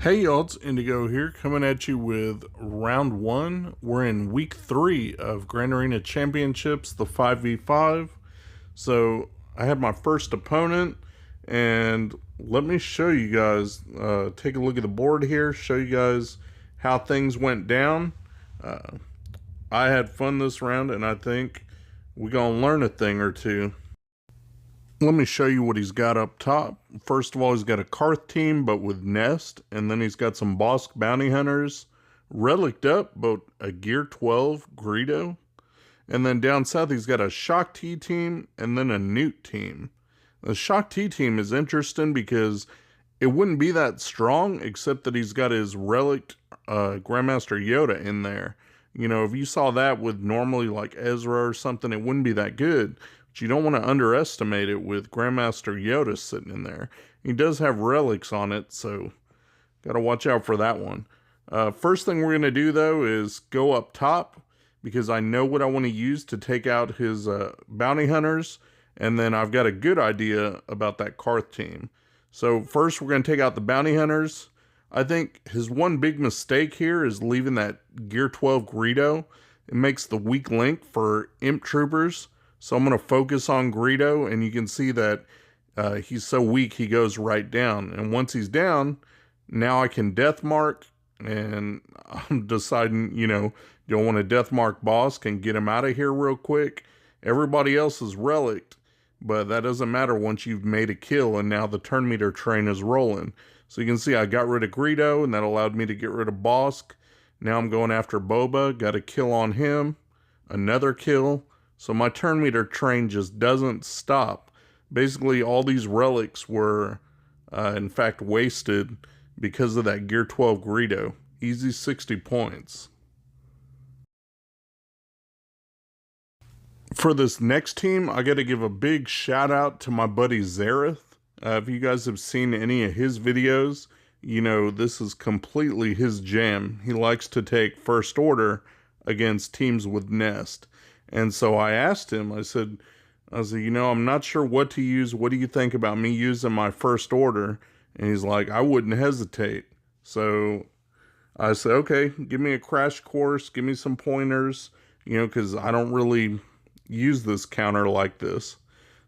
Hey y'all, it's Indigo here, coming at you with round one. We're in week 3 of Grand Arena Championships, the 5v5. So I had my first opponent, and let me show you guys, take a look at the board here, show you guys how things went down. I had fun this round, and I think we're gonna learn a thing or two. Let me show you what he's got up top. First of all, he's got a Karth team, but with Nest, and then he's got some Bosk Bounty Hunters, Relicked up, but a Gear 12 Greedo, and then down south he's got a Shock T team, and then a Newt team. The Shock T team is interesting because it wouldn't be that strong, except that he's got his Relicked Grandmaster Yoda in there. You know, if you saw that with normally like Ezra or something, it wouldn't be that good. But you don't want to underestimate it with Grandmaster Yoda sitting in there. He does have relics on it, so got to watch out for that one. First thing we're going to do, though, is go up top, because I know what I want to use to take out his bounty hunters, and then I've got a good idea about that Karth team. So first we're going to take out the bounty hunters. I think his one big mistake here is leaving that Gear 12 Greedo. It makes the weak link for Imp Troopers. So I'm going to focus on Greedo, and you can see that he's so weak he goes right down. And once he's down, now I can death mark, and I'm deciding, you know, do I want to death mark Bosk and get him out of here real quick? Everybody else is relicked, but that doesn't matter once you've made a kill, and now the turn meter train is rolling. So you can see I got rid of Greedo, and that allowed me to get rid of Bosk. Now I'm going after Boba, got a kill on him, another kill. So my turn meter train just doesn't stop. Basically, all these relics were, in fact, wasted because of that Gear 12 Greedo. Easy 60 points. For this next team, I got to give a big shout out to my buddy Zareth. If you guys have seen any of his videos, you know this is completely his jam. He likes to take first order against teams with Nest. And so I asked him, I said, you know, I'm not sure what to use. What do you think about me using my first order? And he's like, I wouldn't hesitate. So I said, okay, give me a crash course. Give me some pointers, you know, because I don't really use this counter like this.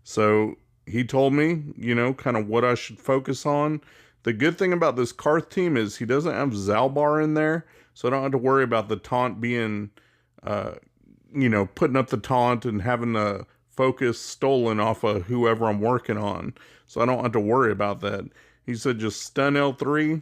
So he told me, you know, kind of what I should focus on. The good thing about this Karth team is he doesn't have Zalbar in there, so I don't have to worry about the taunt being, you know, putting up the taunt and having the focus stolen off of whoever I'm working on. So I don't have to worry about that. He said just stun L3,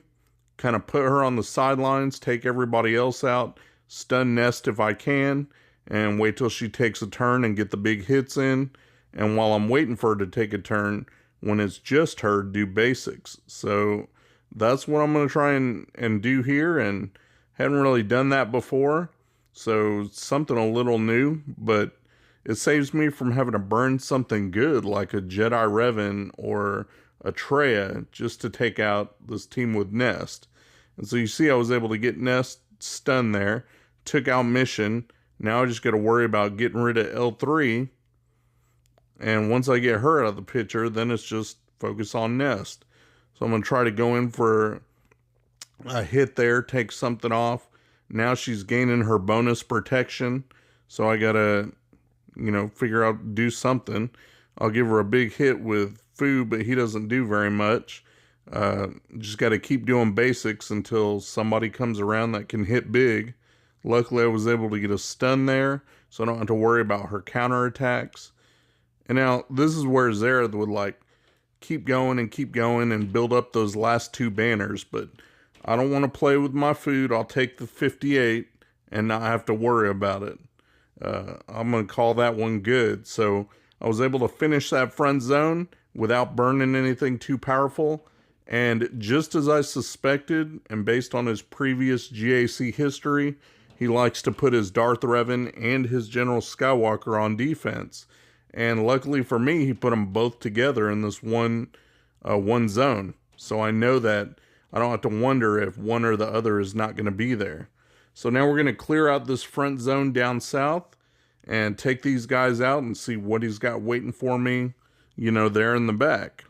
kind of put her on the sidelines, take everybody else out, stun Nest if I can, and wait till she takes a turn and get the big hits in. And while I'm waiting for her to take a turn, when it's just her, do basics. So that's what I'm going to try and do here, and hadn't really done that before. So something a little new, but it saves me from having to burn something good like a Jedi Revan or a Traya just to take out this team with Nest. And so you see I was able to get Nest stunned there, took out Mission. Now I just got to worry about getting rid of L3. And once I get her out of the picture, then it's just focus on Nest. So I'm going to try to go in for a hit there, take something off. Now she's gaining her bonus protection. So I got to, you know, figure out, do something. I'll give her a big hit with Fu, but he doesn't do very much. Just got to keep doing basics until somebody comes around that can hit big. Luckily, I was able to get a stun there, so I don't have to worry about her counterattacks. And now, this is where Zareth would, like, keep going and build up those last 2 banners, but I don't want to play with my food. I'll take the 58 and not have to worry about it. I'm going to call that one good. So I was able to finish that front zone without burning anything too powerful. And just as I suspected, and based on his previous GAC history, he likes to put his Darth Revan and his General Skywalker on defense. And luckily for me, he put them both together in this one zone. So I know that I don't have to wonder if one or the other is not going to be there. So now we're going to clear out this front zone down south and take these guys out and see what he's got waiting for me, you know, there in the back.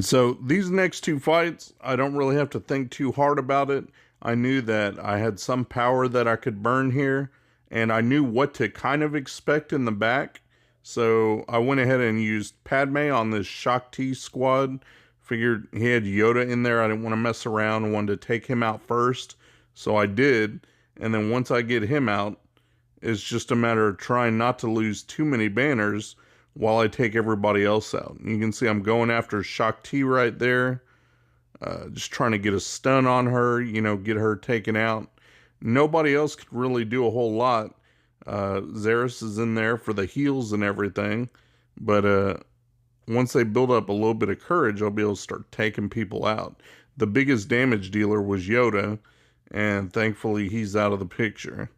So these next two fights, I don't really have to think too hard about it. I knew that I had some power that I could burn here, and I knew what to kind of expect in the back. So I went ahead and used Padme on this Shaak Ti squad. Figured he had Yoda in there. I didn't want to mess around. I wanted to take him out first. So I did. And then once I get him out, it's just a matter of trying not to lose too many banners while I take everybody else out. You can see I'm going after Shaak Ti right there. Just trying to get a stun on her, you know, get her taken out. Nobody else could really do a whole lot. Zarus is in there for the heals and everything. But once they build up a little bit of courage, I'll be able to start taking people out. The biggest damage dealer was Yoda, and thankfully he's out of the picture.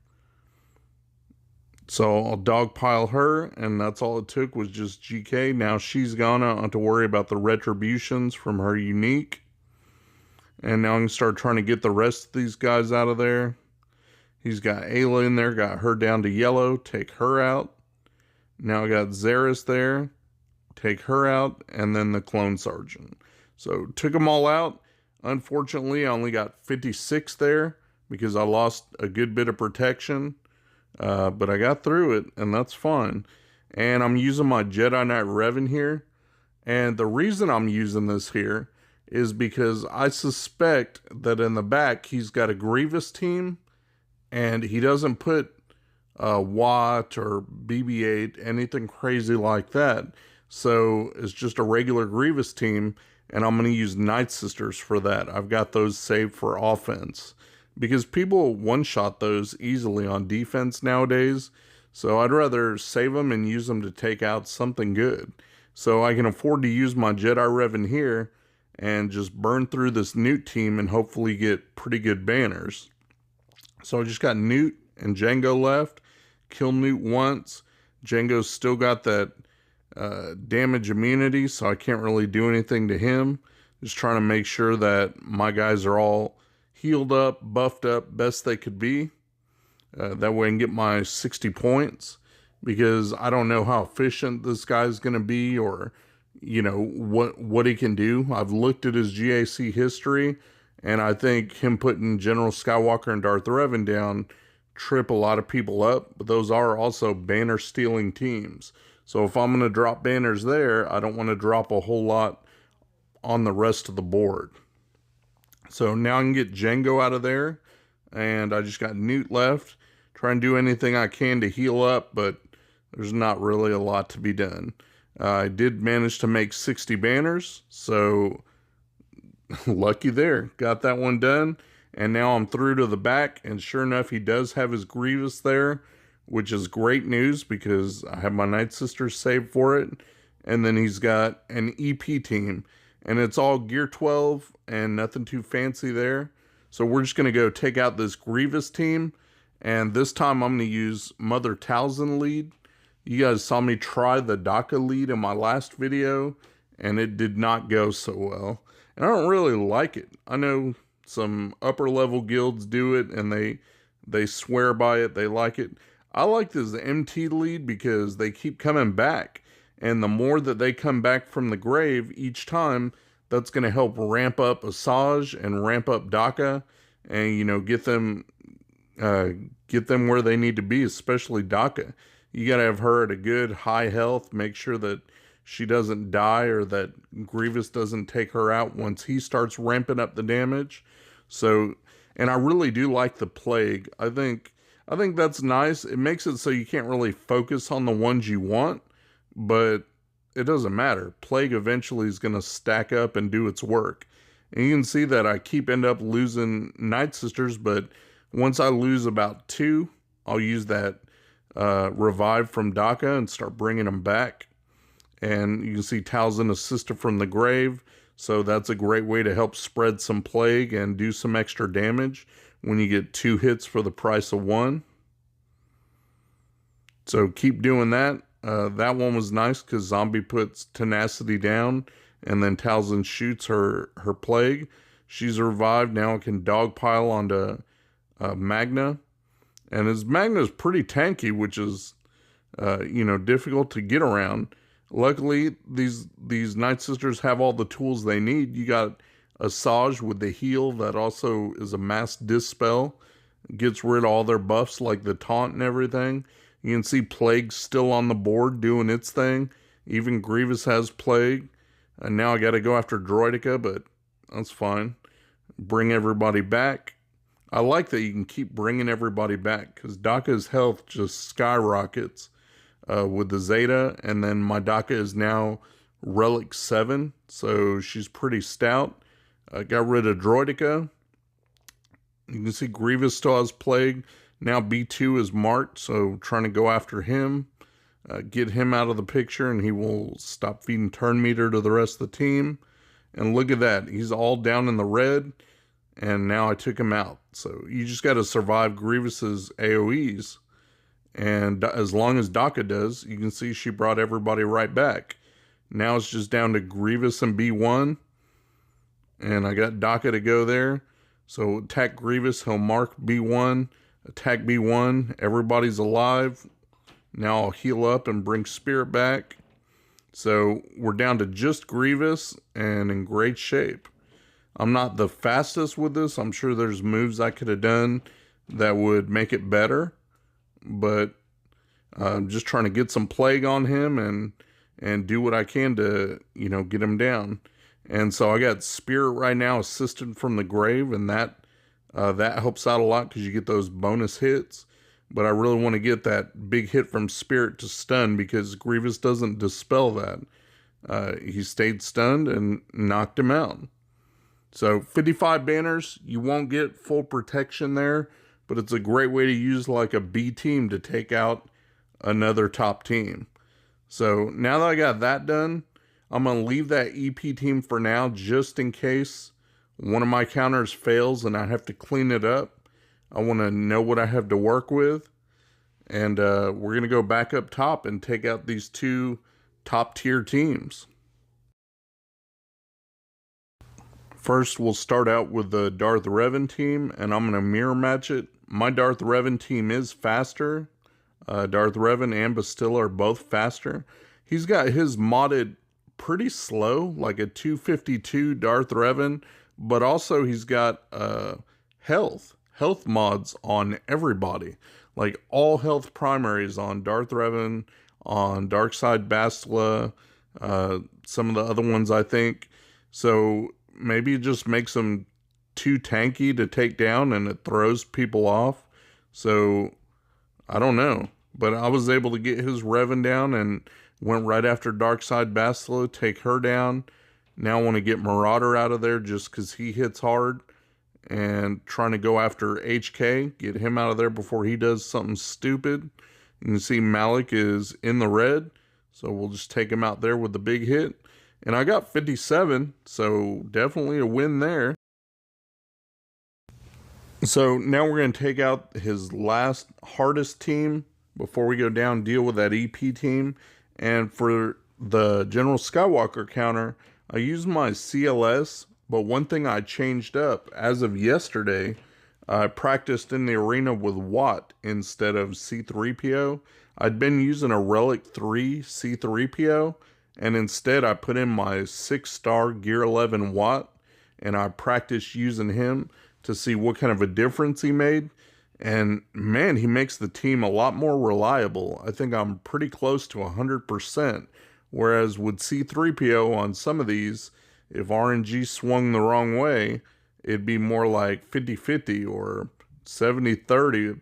So I'll dogpile her, and that's all it took was just GK. Now she's gone. I don't have to worry about the retributions from her unique. And now I can start trying to get the rest of these guys out of there. He's got Ayla in there, got her down to yellow, take her out. Now I got Zarus there, take her out, and then the clone sergeant. So took them all out. Unfortunately, I only got 56 there because I lost a good bit of protection. But I got through it, and that's fine. And I'm using my Jedi Knight Revan here. And the reason I'm using this here is because I suspect that in the back he's got a Grievous team, and he doesn't put Watt or BB-8, anything crazy like that. So it's just a regular Grievous team, and I'm going to use Nightsisters for that. I've got those saved for offense, because people one-shot those easily on defense nowadays. So I'd rather save them and use them to take out something good. So I can afford to use my Jedi Revan here and just burn through this Newt team and hopefully get pretty good banners. So I just got Newt and Jango left. Kill Newt once. Jango's still got that damage immunity, so I can't really do anything to him. Just trying to make sure that my guys are all healed up, buffed up, best they could be. That way I can get my 60 points, because I don't know how efficient this guy's going to be, or, you know, what he can do. I've looked at his GAC history, and I think him putting General Skywalker and Darth Revan down trip a lot of people up, but those are also banner stealing teams. So if I'm going to drop banners there, I don't want to drop a whole lot on the rest of the board. So now I can get Jango out of there, and I just got Newt left. Try and do anything I can to heal up, but there's not really a lot to be done. I did manage to make 60 banners, so lucky there. Got that one done, and now I'm through to the back, and sure enough, he does have his Grievous there, which is great news because I have my Nightsisters saved for it, and then he's got an EP team, and it's all Gear 12 and nothing too fancy there. So we're just going to go take out this Grievous team, and this time I'm going to use Mother Talzin lead. You guys saw me try the Daka lead in my last video, and it did not go so well. And I don't really like it. I know some upper level guilds do it, and they swear by it, they like it. I like this MT lead because they keep coming back. And the more that they come back from the grave each time, that's going to help ramp up Asajj and ramp up Daka, and, you know, get them where they need to be, especially Daka. You got to have her at a good high health, make sure that she doesn't die or that Grievous doesn't take her out once he starts ramping up the damage. So, and I really do like the Plague. I think that's nice. It makes it so you can't really focus on the ones you want, but it doesn't matter. Plague eventually is going to stack up and do its work. And you can see that I end up losing Nightsisters, but once I lose about 2, I'll use that revive from Daka and start bringing them back. And you can see Talzin assisted from the grave, so that's a great way to help spread some plague and do some extra damage when you get 2 hits for the price of 1. So keep doing that. That one was nice because Zombie puts tenacity down, and then Talzin shoots her plague. She's revived. Now I can dogpile onto Magna. And his Magna is pretty tanky, which is, difficult to get around. Luckily, these Nightsisters have all the tools they need. You got Asajj with the heal that also is a mass dispel. Gets rid of all their buffs like the taunt and everything. You can see Plague still on the board doing its thing. Even Grievous has Plague. And now I got to go after Droideka, but that's fine. Bring everybody back. I like that you can keep bringing everybody back because Daka's health just skyrockets with the Zeta. And then my Daka is now Relic 7, so she's pretty stout. Got rid of Droideka. You can see Grievous still has Plague. Now B2 is marked, so trying to go after him. Get him out of the picture, and he will stop feeding turn meter to the rest of the team. And look at that. He's all down in the red, and now I took him out. So you just got to survive Grievous's AoEs. And as long as Daka does, you can see she brought everybody right back. Now it's just down to Grievous and B1. And I got Daka to go there. So attack Grievous, he'll mark B1. Attack B1, everybody's alive. Now I'll heal up and bring Spirit back. So we're down to just Grievous and in great shape. I'm not the fastest with this. I'm sure there's moves I could have done that would make it better. But I'm just trying to get some Plague on him and do what I can to, get him down. And so I got Spirit right now assisted from the grave, and that helps out a lot because you get those bonus hits. But I really want to get that big hit from Spirit to stun because Grievous doesn't dispel that. He stayed stunned and knocked him out. So 55 banners, you won't get full protection there, but it's a great way to use like a B team to take out another top team. So now that I got that done, I'm going to leave that EP team for now just in case one of my counters fails and I have to clean it up. I want to know what I have to work with. And we're going to go back up top and take out these two top tier teams. First, we'll start out with the Darth Revan team, and I'm going to mirror match it. My Darth Revan team is faster. Darth Revan and Bastilla are both faster. He's got his modded pretty slow, like a 252 Darth Revan, but also he's got health mods on everybody. Like all health primaries on Darth Revan, on Darkside Bastilla, some of the other ones I think. So maybe it just makes him too tanky to take down and it throws people off. So I don't know. But I was able to get his Revan down and went right after Darkside Bastilla, take her down. Now I want to get Marauder out of there just because he hits hard. And trying to go after HK, get him out of there before he does something stupid. You can see Malik is in the red, so we'll just take him out there with the big hit. And I got 57, so definitely a win there. So now we're going to take out his last hardest team before we go down deal with that EP team. And for the General Skywalker counter, I used my CLS. But one thing I changed up, as of yesterday, I practiced in the arena with Watt instead of C-3PO. I'd been using a Relic 3 C-3PO, and instead I put in my 6-star Gear 11 Watt, and I practiced using him to see what kind of a difference he made. And man, he makes the team a lot more reliable. I think I'm pretty close to 100%, whereas with C-3PO on some of these, if RNG swung the wrong way, it'd be more like 50-50 or 70-30,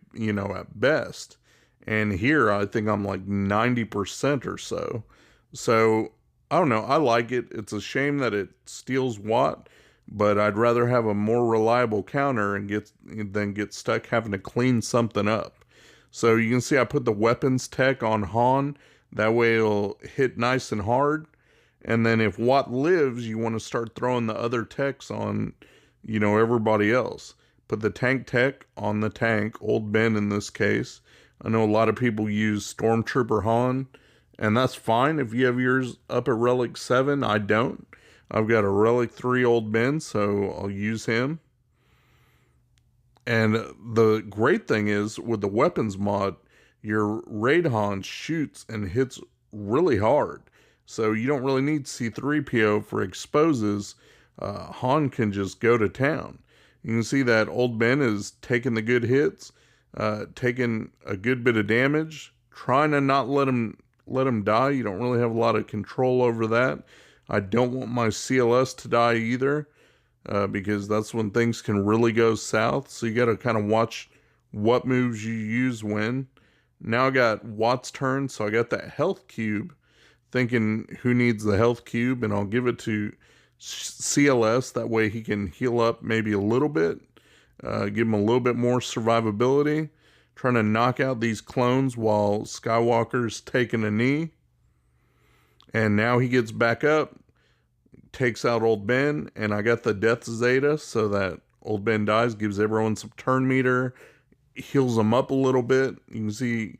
at best. And here, I think I'm like 90% or so. So, I don't know. I like it. It's a shame that it steals Watt, but I'd rather have a more reliable counter than get stuck having to clean something up. So, you can see I put the weapons tech on Han. That way it'll hit nice and hard. And then if Watt lives, you want to start throwing the other techs on, everybody else. Put the tank tech on the tank, Old Ben in this case. I know a lot of people use Stormtrooper Han, and that's fine if you have yours up at Relic 7. I don't. I've got a Relic 3 Old Ben, so I'll use him. And the great thing is, with the weapons mod, your Raid Han shoots and hits really hard. So you don't really need C-3PO for exposes. Han can just go to town. You can see that Old Ben is taking the good hits, taking a good bit of damage, trying to not let him die. You don't really have a lot of control over that. I don't want my CLS to die either, because that's when things can really go south. So you got to kind of watch what moves you use when. Now I got Watt's turn, so I got that health cube, thinking who needs the health cube, and I'll give it to CLS. That way he can heal up maybe a little bit, give him a little bit more survivability, trying to knock out these clones while Skywalker's taking a knee. And now he gets back up, takes out Old Ben, and I got the Death Zeta so that Old Ben dies, gives everyone some turn meter, heals them up a little bit. You can see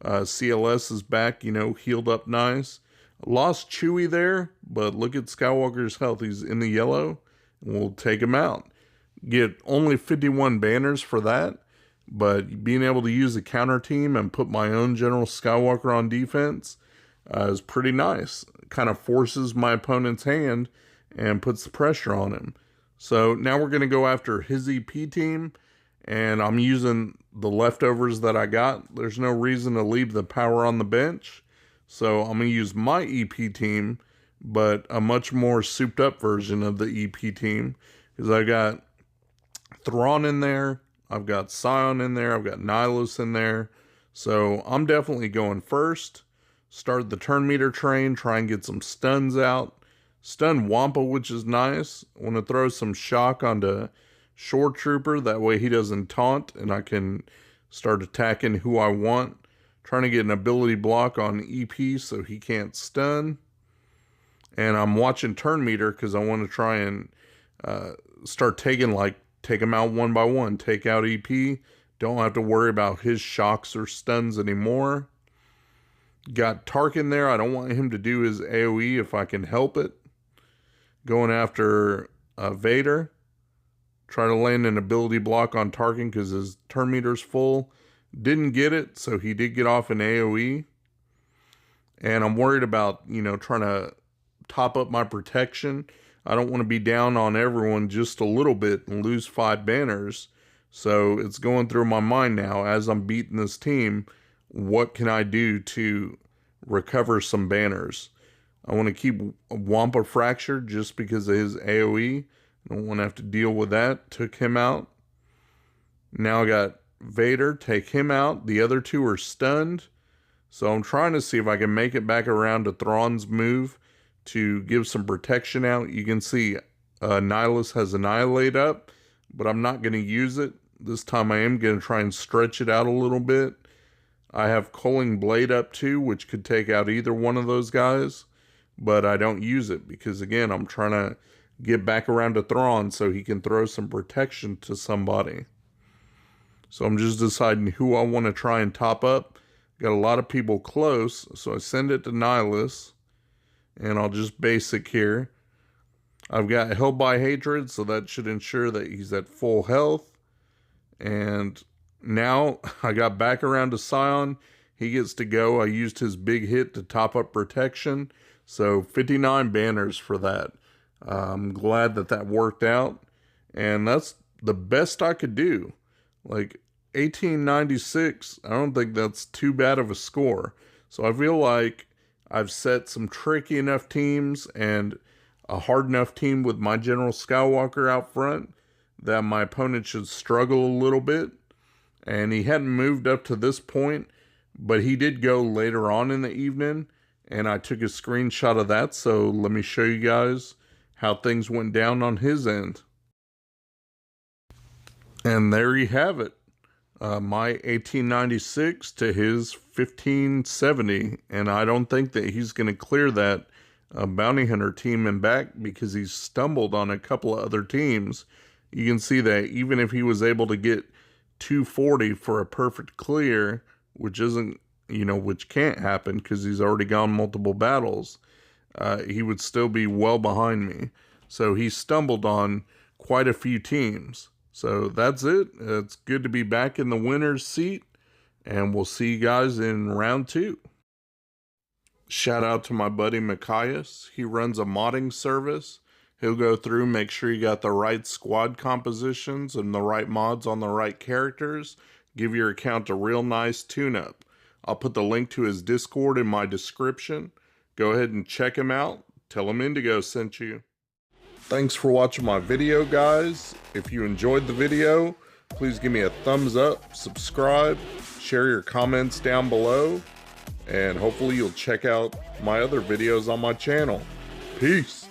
CLS is back, healed up nice. Lost Chewie there, but look at Skywalker's health. He's in the yellow, and we'll take him out. Get only 51 banners for that, but being able to use a counter team and put my own General Skywalker on defense is pretty nice. Kind of forces my opponent's hand and puts the pressure on him. So now we're going to go after his EP team, and I'm using the leftovers that I got. There's no reason to leave the power on the bench. So I'm going to use my EP team, but a much more souped up version of the EP team. Because I got Thrawn in there, I've got Scion in there, I've got Nihilus in there. So I'm definitely going first. Start the turn meter train, try and get some stuns out. Stun Wampa, which is nice. I want to throw some shock onto Shore Trooper. That way he doesn't taunt and I can start attacking who I want. Trying to get an ability block on EP so he can't stun. And I'm watching turn meter because I want to try and start take him out one by one. Take out EP. Don't have to worry about his shocks or stuns anymore. Got Tarkin there. I don't want him to do his AoE if I can help it. Going after Vader. Try to land an ability block on Tarkin because his turn meter's full. Didn't get it, so he did get off an AoE. And I'm worried about, trying to top up my protection. I don't want to be down on everyone just a little bit and lose 5 banners. So it's going through my mind now as I'm beating this team. What can I do to recover some banners? I want to keep Wampa fractured just because of his AoE. I don't want to have to deal with that. Took him out. Now I got Vader, take him out. The other 2 are stunned. So I'm trying to see if I can make it back around to Thrawn's move to give some protection out. You can see Nihilus has Annihilate up, but I'm not going to use it. This time I am going to try and stretch it out a little bit. I have Culling Blade up too, which could take out either one of those guys, but I don't use it because, again, I'm trying to get back around to Thrawn so he can throw some protection to somebody. So I'm just deciding who I want to try and top up. Got a lot of people close, so I send it to Nihilus, and I'll just basic here. I've got Held by Hatred, so that should ensure that he's at full health. And now I got back around to Scion. He gets to go. I used his big hit to top up protection. So 59 banners for that. I'm glad that worked out. And that's the best I could do. Like 1896, I don't think that's too bad of a score. So I feel like I've set some tricky enough teams and a hard enough team with my General Skywalker out front that my opponent should struggle a little bit. And he hadn't moved up to this point, but he did go later on in the evening, and I took a screenshot of that. So let me show you guys how things went down on his end. And there you have it. My 1896 to his 1570. And I don't think that he's going to clear that bounty hunter team and back because he's stumbled on a couple of other teams. You can see that even if he was able to get 240 for a perfect clear, which isn't, which can't happen because he's already gone multiple battles, he would still be well behind me. So he stumbled on quite a few teams. So that's it. It's good to be back in the winner's seat, and we'll see you guys in round 2. Shout out to my buddy Mikayas. He runs a modding service. He'll go through, make sure you got the right squad compositions and the right mods on the right characters. Give your account a real nice tune-up. I'll put the link to his Discord in my description. Go ahead and check him out. Tell him Indigo sent you. Thanks for watching my video, guys. If you enjoyed the video, please give me a thumbs up, subscribe, share your comments down below, and hopefully you'll check out my other videos on my channel. Peace.